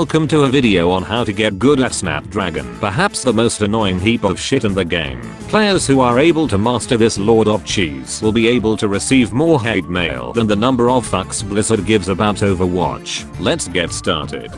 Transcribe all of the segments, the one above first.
welcome to a video on how to get good at Snapdragon, perhaps the most annoying heap of shit in the game. Players who are able to master this lord of cheese will be able to receive more hate mail than the number of fucks Blizzard gives about Overwatch. Let's get started.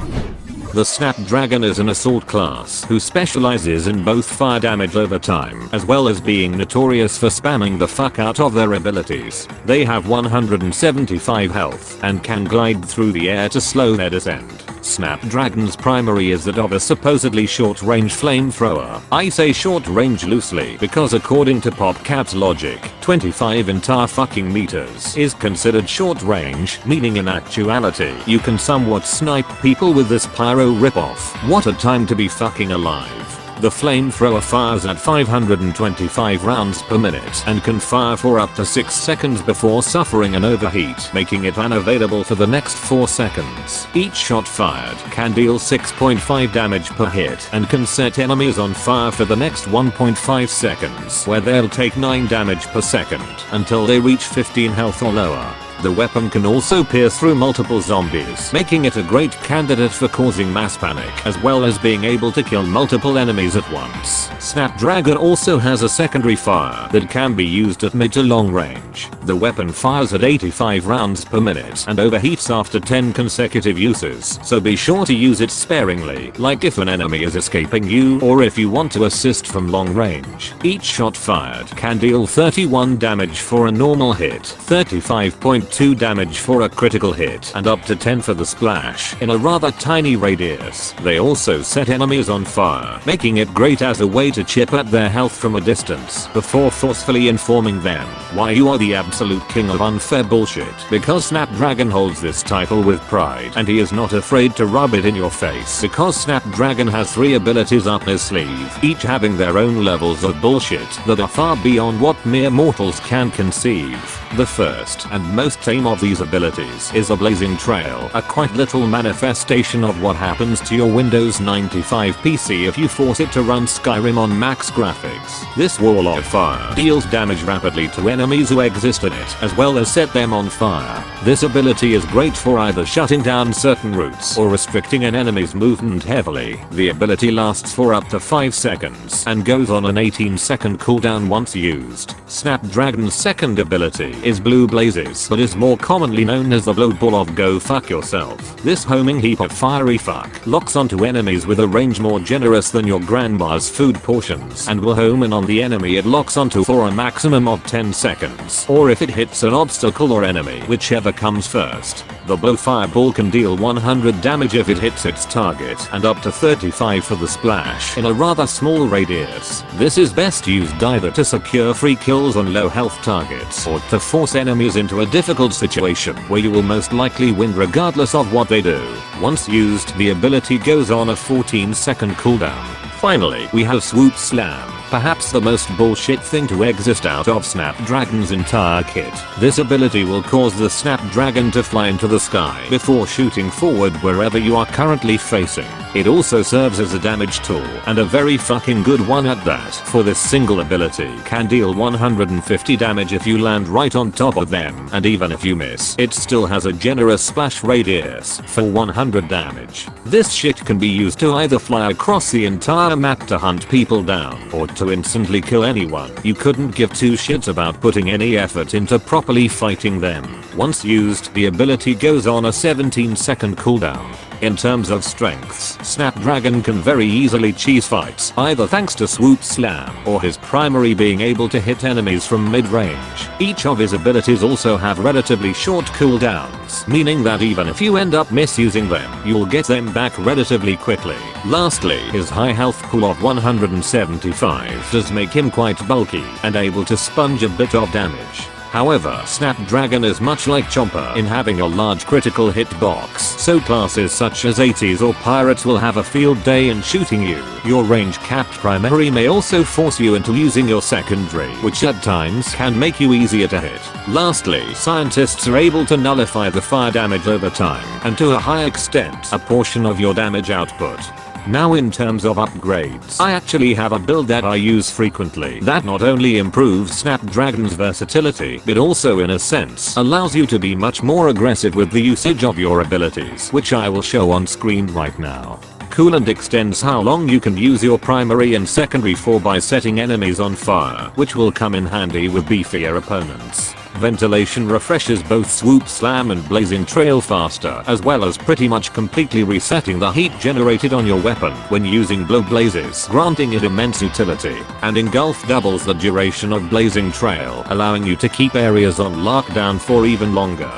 The Snapdragon is an assault class who specializes in both fire damage over time as well as being notorious for spamming the fuck out of their abilities. They have 175 health and can glide through the air to slow their descent. Snapdragon's primary is that of a supposedly short-range flamethrower. I say short-range loosely because according to PopCap's logic, 25 entire fucking meters is considered short-range, meaning in actuality you can somewhat snipe people with this pyro ripoff. What a time to be fucking alive. The flamethrower fires at 525 rounds per minute and can fire for up to 6 seconds before suffering an overheat, making it unavailable for the next 4 seconds. Each shot fired can deal 6.5 damage per hit and can set enemies on fire for the next 1.5 seconds, where they'll take 9 damage per second until they reach 15 health or lower. The weapon can also pierce through multiple zombies, making it a great candidate for causing mass panic as well as being able to kill multiple enemies at once. Snapdragon also has a secondary fire that can be used at mid to long range. The weapon fires at 85 rounds per minute and overheats after 10 consecutive uses, so be sure to use it sparingly, like if an enemy is escaping you or if you want to assist from long range. Each shot fired can deal 31 damage for a normal hit, 35.2 damage for a critical hit, and up to 10 for the splash in a rather tiny radius. They also set enemies on fire, making it great as a way to chip at their health from a distance before forcefully informing them why you are the absolute king of unfair bullshit, because Snapdragon holds this title with pride and he is not afraid to rub it in your face, because Snapdragon has 3 abilities up his sleeve, each having their own levels of bullshit that are far beyond what mere mortals can conceive. The first and most tame of these abilities is a blazing trail, a quite literal manifestation of what happens to your Windows 95 PC if you force it to run Skyrim on max graphics. This wall of fire deals damage rapidly to enemies who exist in it, as well as set them on fire. This ability is great for either shutting down certain routes or restricting an enemy's movement heavily. The ability lasts for up to 5 seconds and goes on an 18-second cooldown once used. Snapdragon's second ability is Blue Blazes, but is more commonly known as the Blow Ball of Go Fuck Yourself. This homing heap of fiery fuck locks onto enemies with a range more generous than your grandma's food portions and will home in on the enemy it locks onto for a maximum of 10 seconds, or if it hits an obstacle or enemy, whichever comes first. The Blow Fireball can deal 100 damage if it hits its target and up to 35 for the splash in a rather small radius. This is best used either to secure free kills on low health targets or to force enemies into a difficult situation where you will most likely win regardless of what they do. Once used, the ability goes on a 14-second cooldown. Finally, we have Swoop Slam, perhaps the most bullshit thing to exist out of Snapdragon's entire kit. This ability will cause the Snapdragon to fly into the sky before shooting forward wherever you are currently facing. It also serves as a damage tool, and a very fucking good one at that, for this single ability can deal 150 damage if you land right on top of them, and even if you miss, it still has a generous splash radius for 100 damage. This shit can be used to either fly across the entire map to hunt people down, or to instantly kill anyone you couldn't give 2 shits about putting any effort into properly fighting them. Once used, the ability goes on a 17-second cooldown. In terms of strengths, Snapdragon can very easily cheese fights, either thanks to Swoop Slam or his primary being able to hit enemies from mid-range. Each of his abilities also have relatively short cooldowns, meaning that even if you end up misusing them, you'll get them back relatively quickly. Lastly, his high health pool of 175 does make him quite bulky and able to sponge a bit of damage. However, Snapdragon is much like Chomper in having a large critical hit box, so classes such as ATs or Pirates will have a field day in shooting you. Your range-capped primary may also force you into using your secondary, which at times can make you easier to hit. Lastly, scientists are able to nullify the fire damage over time, and to a high extent, a portion of your damage output. Now in terms of upgrades, I actually have a build that I use frequently that not only improves Snapdragon's versatility but also in a sense allows you to be much more aggressive with the usage of your abilities, which I will show on screen right now. Coolant extends how long you can use your primary and secondary for by setting enemies on fire, which will come in handy with beefier opponents. Ventilation refreshes both Swoop Slam and Blazing Trail faster, as well as pretty much completely resetting the heat generated on your weapon when using Blow Blazes, granting it immense utility. And Engulf doubles the duration of Blazing Trail, allowing you to keep areas on lockdown for even longer.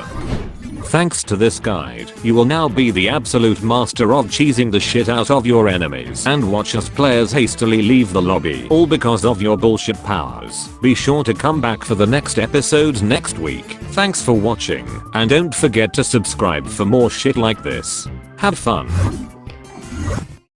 Thanks to this guide, you will now be the absolute master of cheesing the shit out of your enemies and watch as players hastily leave the lobby, all because of your bullshit powers. Be sure to come back for the next episode next week. Thanks for watching, and don't forget to subscribe for more shit like this. Have fun.